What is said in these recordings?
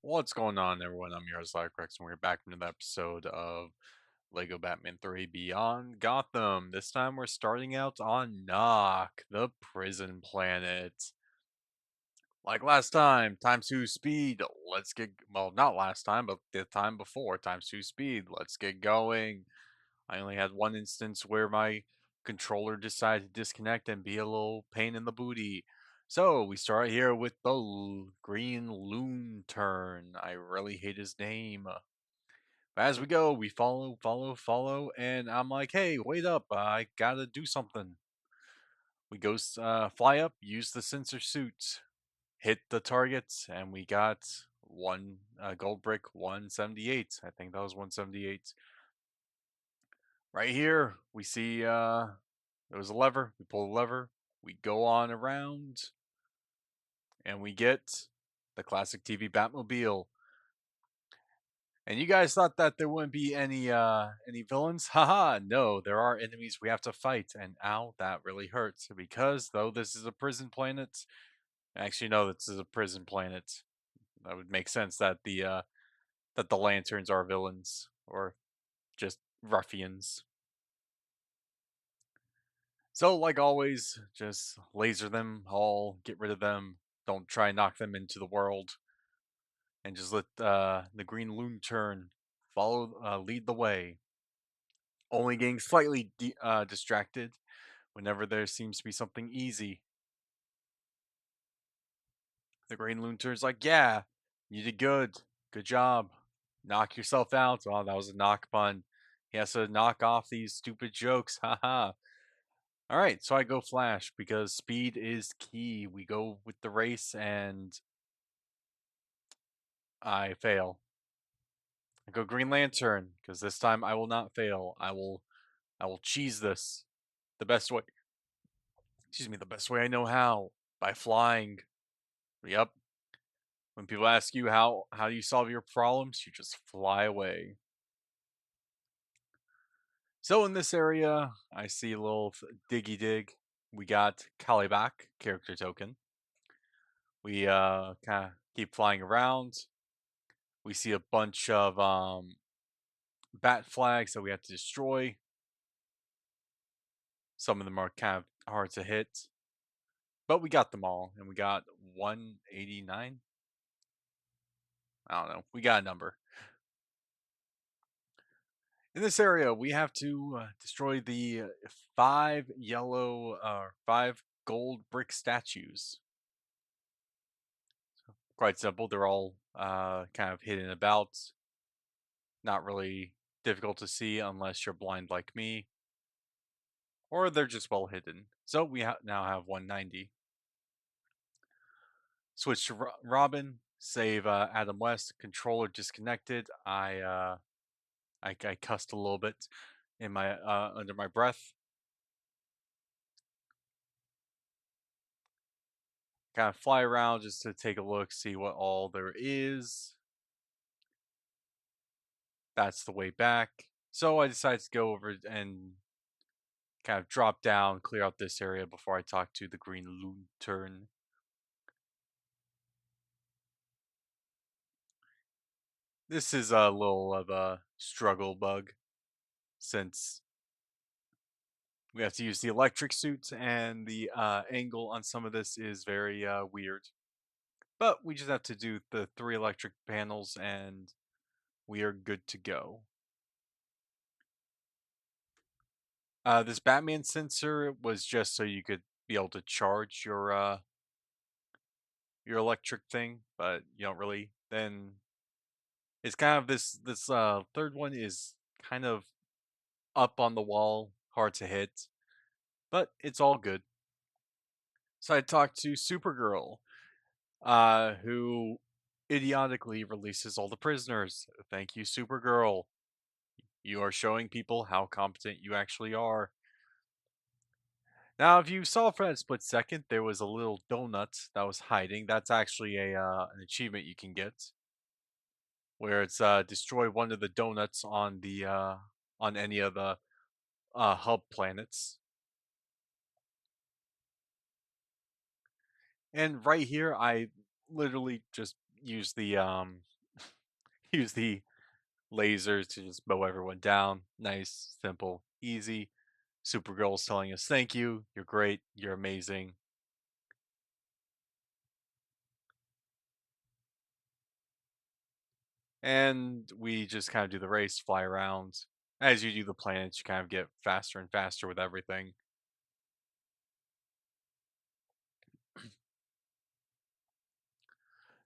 What's going on, everyone? I'm your host, Rex, and we're back into the episode of Lego Batman 3 Beyond Gotham. This time we're starting out on Nock, the prison planet. Like last time, times 2 speed. Let's get, well, not last time, but the time before, times 2 speed. Let's get going. I only had one instance where my controller decided to disconnect and be a little pain in the booty. So we start here with the Green Loon turn. I really hate his name. But as we go, we follow, and I'm like, hey, wait up, I gotta do something. We go fly up, use the sensor suit, hit the targets, and we got one gold brick 178. I think that was 178. Right here, we see there was a lever. We pull the lever. We go on around, and we get the classic TV Batmobile. And you guys thought that there wouldn't be any villains? Haha, no, there are enemies we have to fight, and ow, that really hurts. Because though this is a prison planet, actually no, this is a prison planet. That would make sense that the lanterns are villains or just ruffians. So, like always, just laser them all, get rid of them. Don't try and knock them into the world, and just let the Green Loon turn, lead the way. Only getting slightly distracted whenever there seems to be something easy. The Green Loon turns like, "Yeah, you did good job. Knock yourself out." Oh, that was a knock pun. He has to knock off these stupid jokes. Haha. All right, so I go Flash because speed is key. We go with the race and I fail. I go Green Lantern because this time I will not fail. I will cheese this the best way. Excuse me, the best way I know how, by flying. Yep. When people ask you how do you solve your problems, you just fly away. So in this area, I see a little diggy dig. We got Kalibak character token. We kind of keep flying around. We see a bunch of bat flags that we have to destroy. Some of them are kind of hard to hit, but we got them all, and we got 189. I don't know. We got a number. In this area, we have to destroy the five gold brick statues. Quite simple. They're all kind of hidden about. Not really difficult to see unless you're blind like me, or they're just well hidden. So we now have 190. Switch to Robin. Save Adam West. Controller disconnected. I cussed a little bit in my under my breath. Kind of fly around just to take a look, see what all there is. That's the way back. So I decided to go over and kind of drop down, clear out this area before I talk to the Green Lantern. This is a little of a struggle bug since we have to use the electric suit and the angle on some of this is very weird. But we just have to do the 3 electric panels and we are good to go. This Batman sensor was just so you could be able to charge your electric thing, but you don't really. Then it's kind of this third one is kind of up on the wall, hard to hit, but it's all good. So I talked to Supergirl, who idiotically releases all the prisoners. Thank you, Supergirl. You are showing people how competent you actually are. Now, if you saw for that split second, there was a little donut that was hiding. That's actually an achievement you can get, where it's destroy one of the donuts on any of the hub planets. And right here, I literally just use the Use the lasers to just mow everyone down. Nice, simple, easy. Supergirl's telling us thank you, you're great, you're amazing. And we just kind of do the race, fly around. As you do the planets, you kind of get faster and faster with everything.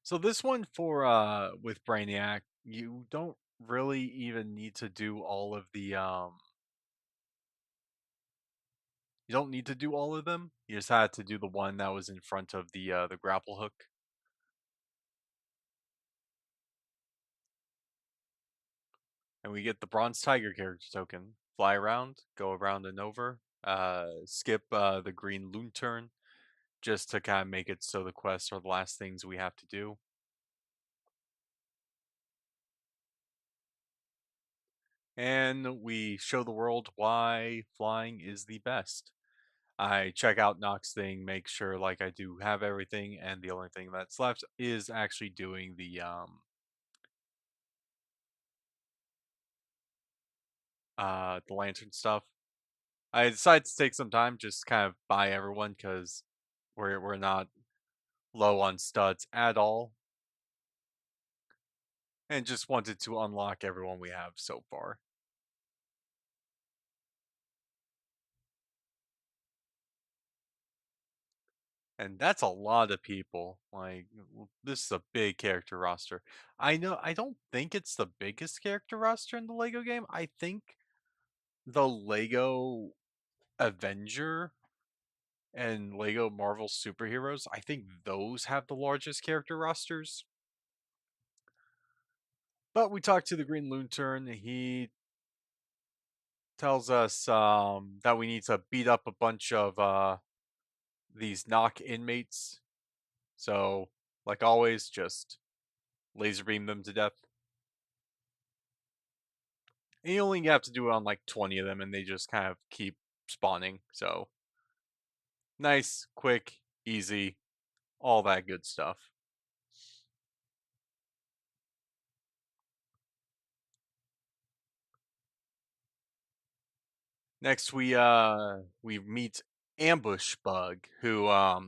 So this one for with Brainiac, you don't really even need to do all of the you don't need to do all of them. You just had to do the one that was in front of the grapple hook. And we get the Bronze Tiger character token. Fly around, go around and over. Skip the green loon turn just to kind of make it so the quests are the last things we have to do. And we show the world why flying is the best. I check out Nox thing, make sure like I do have everything, and the only thing that's left is actually doing the lantern stuff. I decided to take some time, just kind of buy everyone because we're not low on studs at all, and just wanted to unlock everyone we have so far. And that's a lot of people. Like this is a big character roster. I know I don't think it's the biggest character roster in the Lego game. I think the Lego Avenger and Lego Marvel superheroes, I think those have the largest character rosters. But we talked to the Green Lantern. He tells us that we need to beat up a bunch of these knock inmates. So, like always, just laser beam them to death. And you only have to do it on like 20 of them, and they just kind of keep spawning. So, nice, quick, easy, all that good stuff. Next, we meet Ambush Bug, who I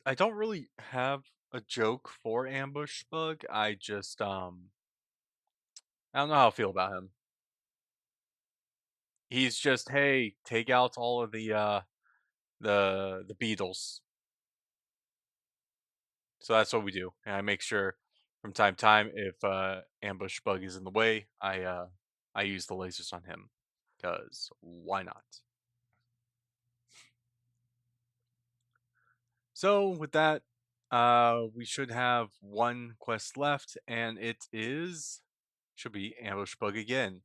I don't really have a joke for Ambush Bug. I don't know how I feel about him. He's just, hey, take out all of the beetles. So that's what we do. And I make sure from time to time if Ambush Bug is in the way, I use the lasers on him. Cause why not? So with that, we should have one quest left, and it is should be Ambush Bug again.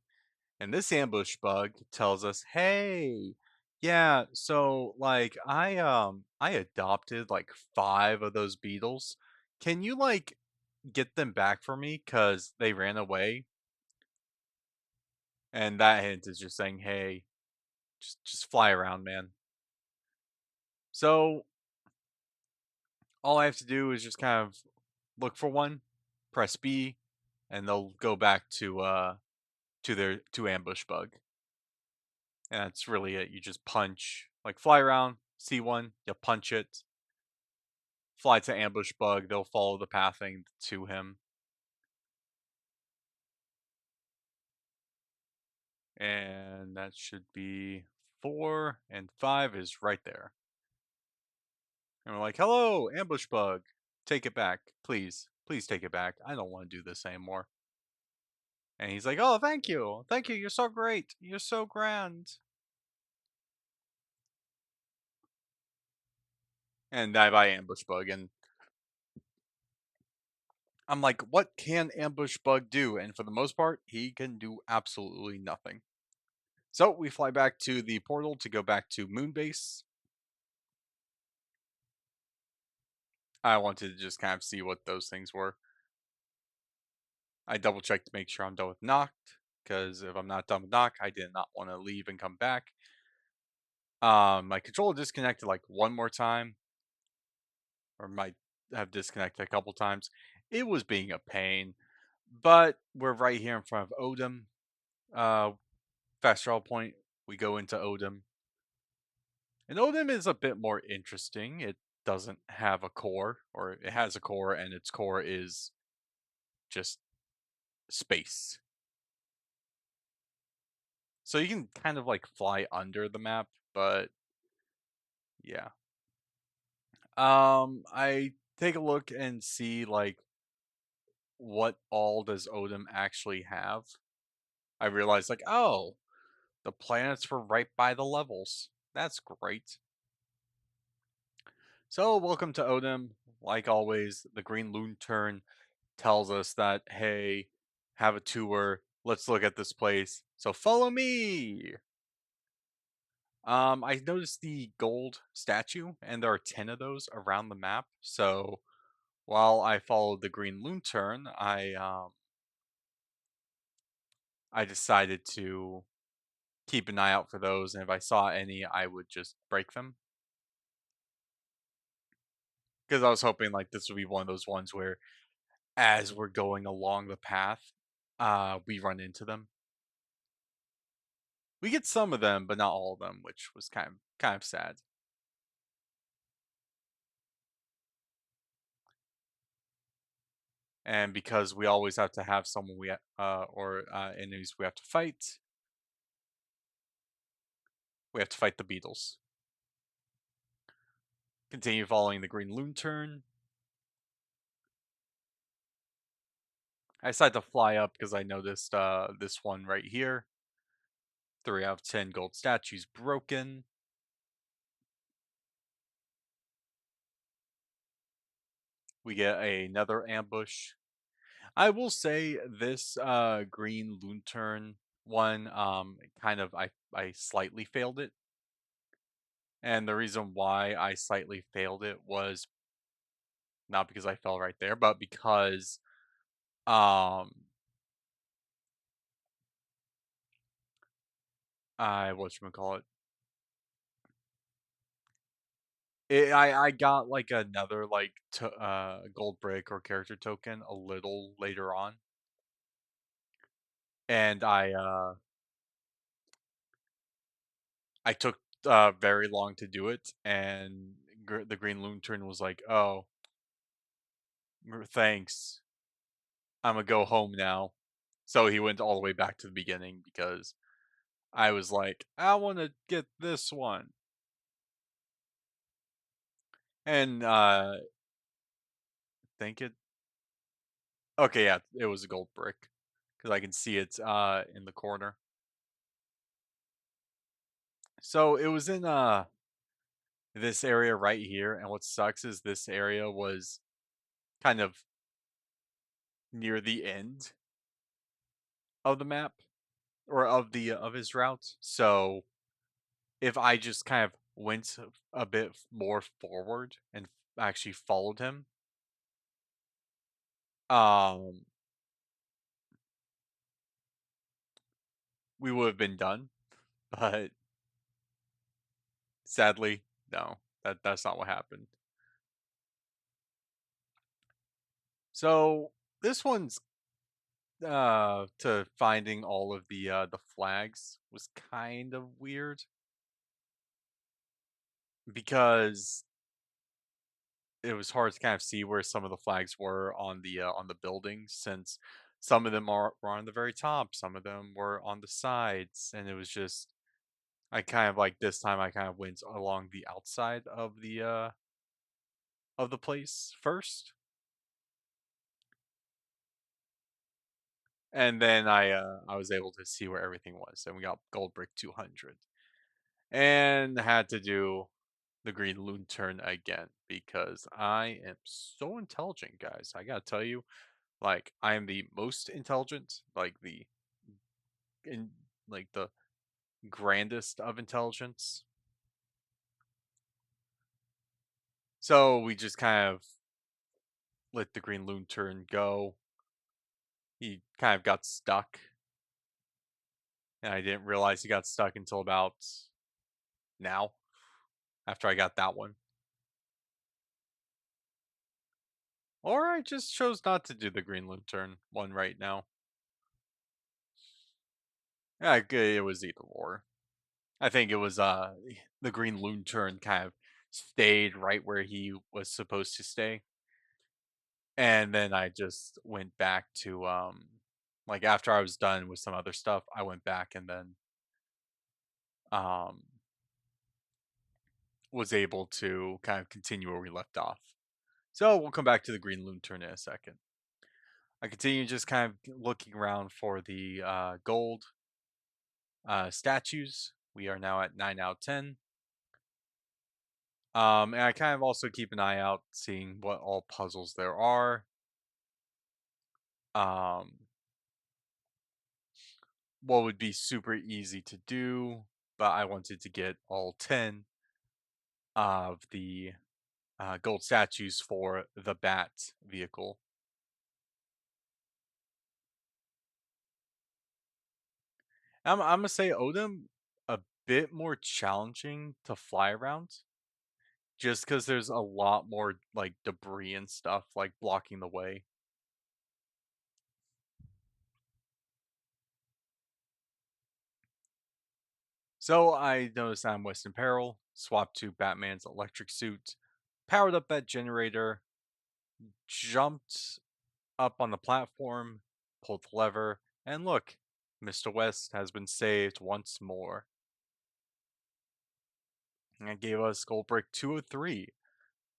And this ambush bug tells us, "Hey, yeah, so like I adopted like 5 of those beetles. Can you like get them back for me cuz they ran away?" And that hint is just saying, "Hey, just fly around, man." So, all I have to do is just kind of look for one, press B, and they'll go back to their to ambush bug. And that's really it. You just punch, like fly around, see one, you punch it, fly to ambush bug, they'll follow the pathing to him. And that should be 4 and 5 is right there. And we're like, hello, ambush bug. Take it back. Please. Please take it back. I don't want to do this anymore. And he's like, oh, thank you. Thank you. You're so great. You're so grand. And I buy ambush bug. And I'm like, what can ambush bug do? And for the most part, he can do absolutely nothing. So we fly back to the portal to go back to Moonbase. I wanted to just kind of see what those things were. I double checked to make sure I'm done with Knocked, because if I'm not done with Knock, I did not want to leave and come back. My controller disconnected like one more time, or my have disconnected a couple times. It was being a pain, but we're right here in front of Odym. Uh, Fast draw point. We go into Odym, and Odym is a bit more interesting. It doesn't have a core, or it has a core, and its core is just space. So you can kind of like fly under the map, but yeah. I take a look and see like what all does Odym actually have. I realized like, oh, the planets were right by the levels. That's great. So welcome to Odym. Like always, the Green Loon turn tells us that hey, have a tour. Let's look at this place. So follow me. I noticed the gold statue, and there are 10 of those around the map. So while I followed the Green Loon turn, I decided to keep an eye out for those, and if I saw any, I would just break them. Because I was hoping like this would be one of those ones where, as we're going along the path, we run into them. We get some of them, but not all of them, which was kind of sad. And because we always have to have someone or enemies we have to fight, we have to fight the beetles. Continue following the Green Loon turn. I decided to fly up because I noticed this one right here. 3 out of 10 gold statues broken. We get another ambush. I will say this green Lunturn one kind of I slightly failed it. And the reason why I slightly failed it was not because I fell right there, but because um I call it. I got like another like gold brick or character token a little later on, and I took very long to do it, and the Green Lantern was like, "Oh, thanks. I'm gonna go home now." So he went all the way back to the beginning because I was like, "I want to get this one," and think it. Okay, yeah, it was a gold brick because I can see it in the corner. So it was in this area right here, and what sucks is this area was kind of near the end of the map or of his route. So if I just kind of went a bit more forward and actually followed him, um, we would have been done. But sadly, no, that's not what happened. So this one's to finding all of the flags was kind of weird because it was hard to kind of see where some of the flags were on the buildings since some of them were on the very top, some of them were on the sides, and it was just I kind of like this time I kind of went along the outside of the place first, and then I was able to see where everything was, and we got gold brick 200, and had to do the green loon turn again because I am so intelligent, guys. I gotta tell you, like I am the most intelligent, like in like the grandest of intelligence. So we just kind of let the green loon turn go. He kind of got stuck, and I didn't realize he got stuck until about now after I got that one. Or I just chose not to do the Green Lantern one right now. Yeah, it was either or. I think it was the Green Lantern kind of stayed right where he was supposed to stay. And then I just went back to like after I was done with some other stuff, I went back and then um was able to kind of continue where we left off. So we'll come back to the Green Lantern in a second. I continue just kind of looking around for the gold statues. We are now at 9 out of 10. And I kind of also keep an eye out seeing what all puzzles there are. Um, what would be super easy to do, but I wanted to get all 10 of the gold statues for the Bat vehicle. I'm gonna say Odym a bit more challenging to fly around, just because there's a lot more like debris and stuff like blocking the way. So I noticed I'm Weston Peril, swapped to Batman's electric suit, powered up that generator, jumped up on the platform, pulled the lever, and look, Mr. West has been saved once more. And it gave us Gold Brick 203.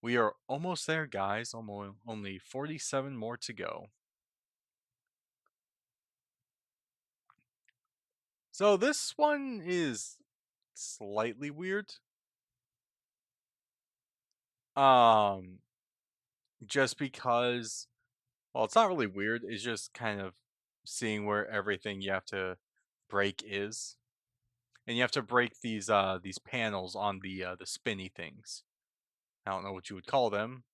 We are almost there, guys. Almost only 47 more to go. So this one is slightly weird. Um, just because, well, it's not really weird. It's just kind of seeing where everything you have to break is, and you have to break these panels on the spinny things. I don't know what you would call them,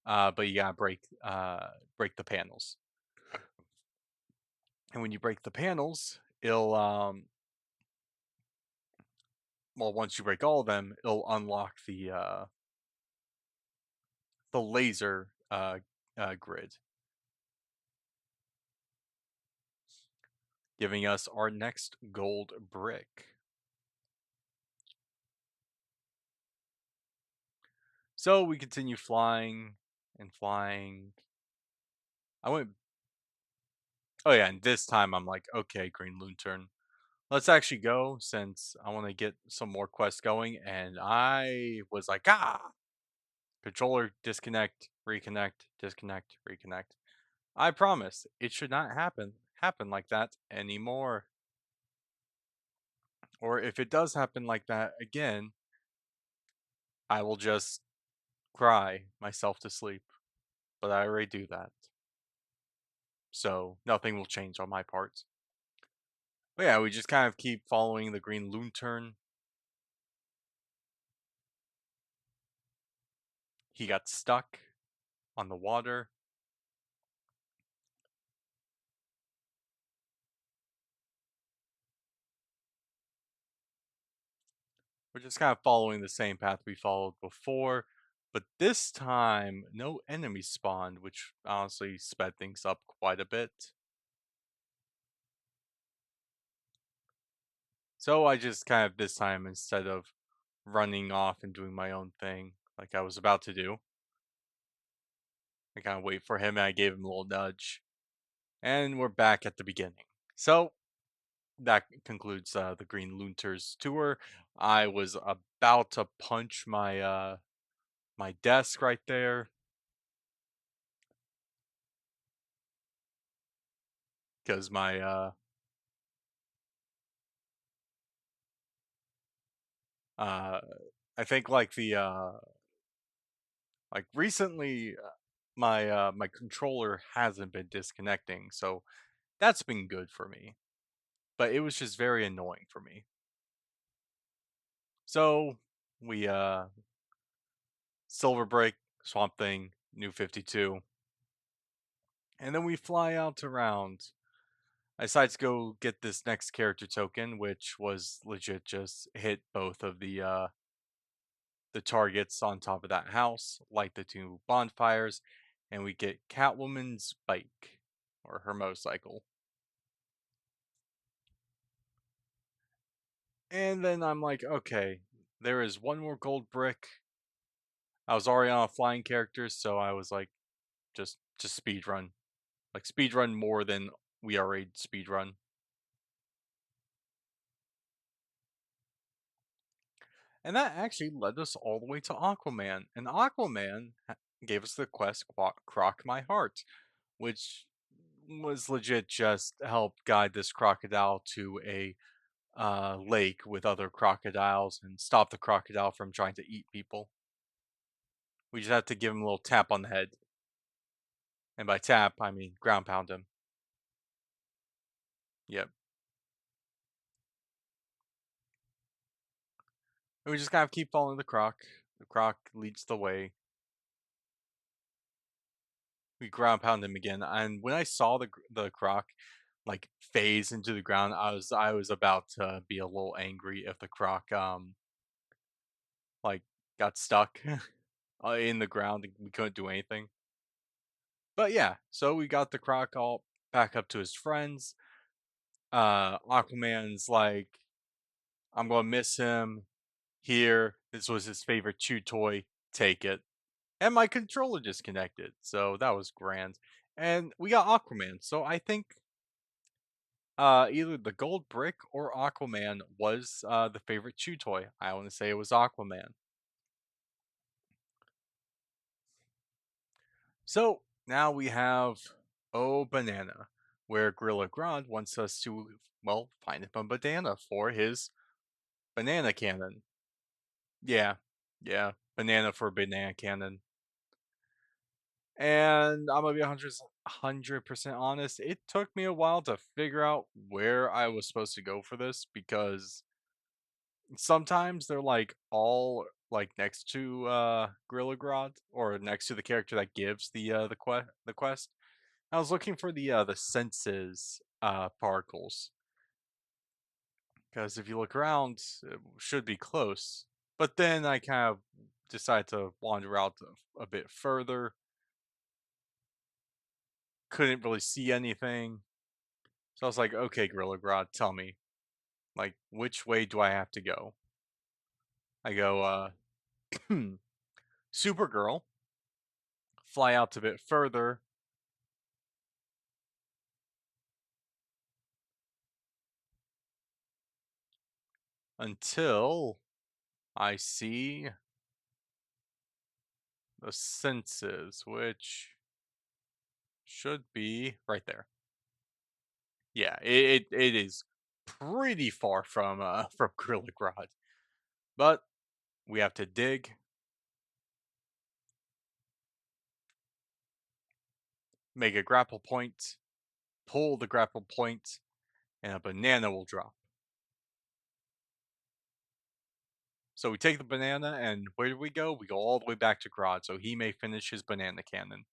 but you gotta break the panels. And when you break the panels, it'll well, once you break all of them, it'll unlock the laser grid, giving us our next gold brick. So we continue flying and flying. I went. Oh yeah, and this time I'm like, okay, Green Lantern, let's actually go since I want to get some more quests going. And I was like, controller disconnect, reconnect, disconnect, reconnect. I promise it should not happen like that anymore. Or if it does happen like that again, I will just cry myself to sleep. But I already do that. So nothing will change on my part. But yeah, we just kind of keep following the Green Lantern. He got stuck on the water. We're just kind of following the same path we followed before. But this time, no enemies spawned, which honestly sped things up quite a bit. So I just kind of this time, instead of running off and doing my own thing like I was about to do, I kind of wait for him and I gave him a little nudge. And we're back at the beginning. So that concludes the Green Lunters tour. I was about to punch my desk right there because my uh I think like the like recently my controller hasn't been disconnecting, so that's been good for me. But it was just very annoying for me. So we Silver Break, Swamp Thing, New 52, and then we fly out around. I decided to go get this next character token, which was legit just hit both of the targets on top of that house, light the two bonfires, and we get Catwoman's bike or her motorcycle. And then I'm like, okay, there is one more gold brick. I was already on a flying character, so I was like, just speed run, like speed run more than we already speed run. And that actually led us all the way to Aquaman. And Aquaman gave us the quest Croc My Heart, which was legit just help guide this crocodile to a lake with other crocodiles and stop the crocodile from trying to eat people. We just have to give him a little tap on the head. And by tap, I mean ground pound him. Yep. And we just kind of keep following the croc. The croc leads the way. We ground pound him again. And when I saw the croc like phase into the ground, I was about to be a little angry if the croc like got stuck in the ground and we couldn't do anything. But yeah, so we got the croc all back up to his friends. Aquaman's like, I'm gonna miss him. Here, this was his favorite chew toy. Take it. And my controller disconnected, so that was grand. And we got Aquaman. So I think either the gold brick or Aquaman was the favorite chew toy. I want to say it was Aquaman. So now we have Oh Banana, where Gorilla Grodd wants us to, well, find him a banana for his banana cannon. Yeah, yeah, banana for banana cannon. And I'm gonna be 100% honest. It took me a while to figure out where I was supposed to go for this because sometimes they're like all like next to Gorilla Grodd or next to the character that gives the quest. I was looking for the senses particles because if you look around, it should be close. But then I kind of decided to wander out a bit further. Couldn't really see anything, so I was like, "Okay, Gorilla Grodd, tell me, like, which way do I have to go?" I go, Supergirl, fly out a bit further until I see the senses, which should be right there. Yeah, it is pretty far from from Gorilla Grodd, but we have to dig, make a grapple point, pull the grapple point, and a banana will drop. So we take the banana, and where do we go? We go all the way back to Grodd, so he may finish his banana cannon.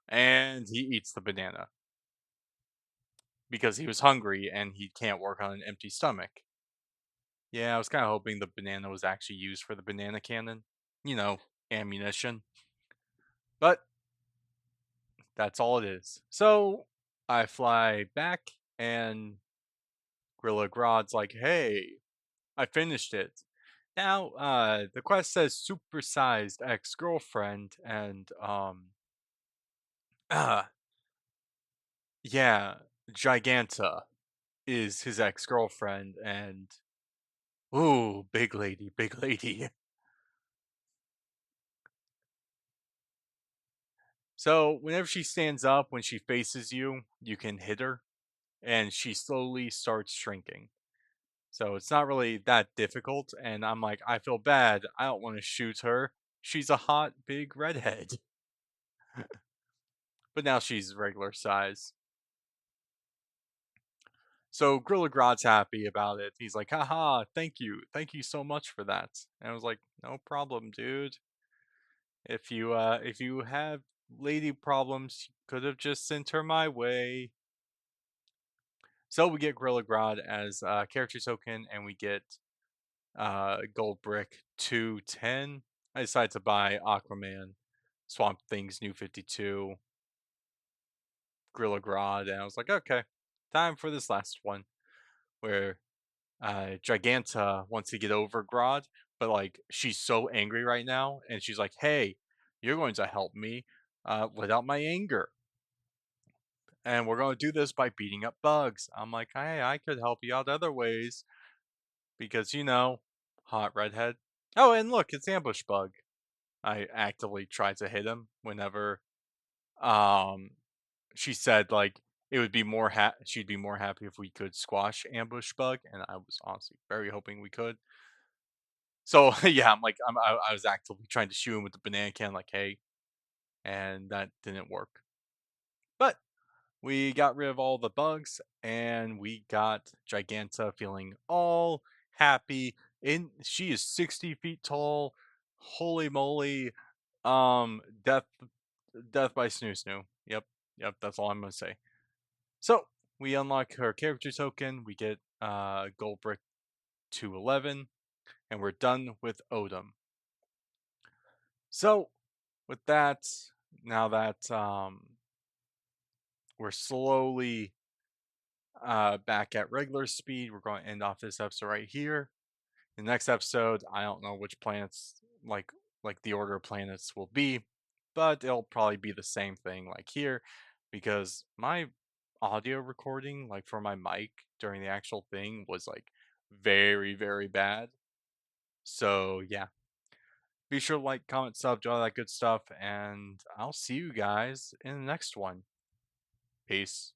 And he eats the banana because he was hungry and he can't work on an empty stomach. Yeah, I was kind of hoping the banana was actually used for the banana cannon. You know, ammunition. But that's all it is. So I fly back, and Gorilla Grodd's like, hey, I finished it. Now, the quest says supersized ex-girlfriend, and uh, yeah, Giganta is his ex-girlfriend, and ooh, big lady, big lady. So whenever she stands up, when she faces you, you can hit her, and she slowly starts shrinking. So it's not really that difficult, and I'm like, I feel bad. I don't want to shoot her. She's a hot, big redhead. But now she's regular size. So Gorilla Grodd's happy about it. He's like, haha, thank you. Thank you so much for that. And I was like, no problem, dude. If you have lady problems, you could have just sent her my way. So we get Gorilla Grodd as a character token, and we get gold brick 210. I decided to buy Aquaman. Swamp Thing's New 52, Gorilla Grodd, and I was like, okay, time for this last one where Giganta wants to get over Grodd, but like she's so angry right now, and she's like, "Hey, you're going to help me let out my anger, and we're going to do this by beating up bugs." I'm like, "Hey, I could help you out other ways because hot redhead." Oh, and look, it's Ambush Bug. I actively try to hit him whenever um she said like it would be she'd be more happy if we could squash Ambush Bug, and I was honestly very hoping we could. So yeah, I was actively trying to shoot him with the banana can, like, hey, and that didn't work. But we got rid of all the bugs, and we got Giganta feeling all happy. She is 60 feet tall. Holy moly! Death, death by snoo snoo. Yep, yep. That's all I'm gonna say. So we unlock her character token. We get gold brick 211, and we're done with Odym. So with that, now that we're slowly back at regular speed, we're going to end off this episode right here. The next episode, I don't know which planets, like the order of planets will be, but it'll probably be the same thing like here, because my audio recording, like for my mic during the actual thing, was like very, very bad. So yeah, be sure to like, comment, sub, do all that good stuff, and I'll see you guys in the next one. Peace.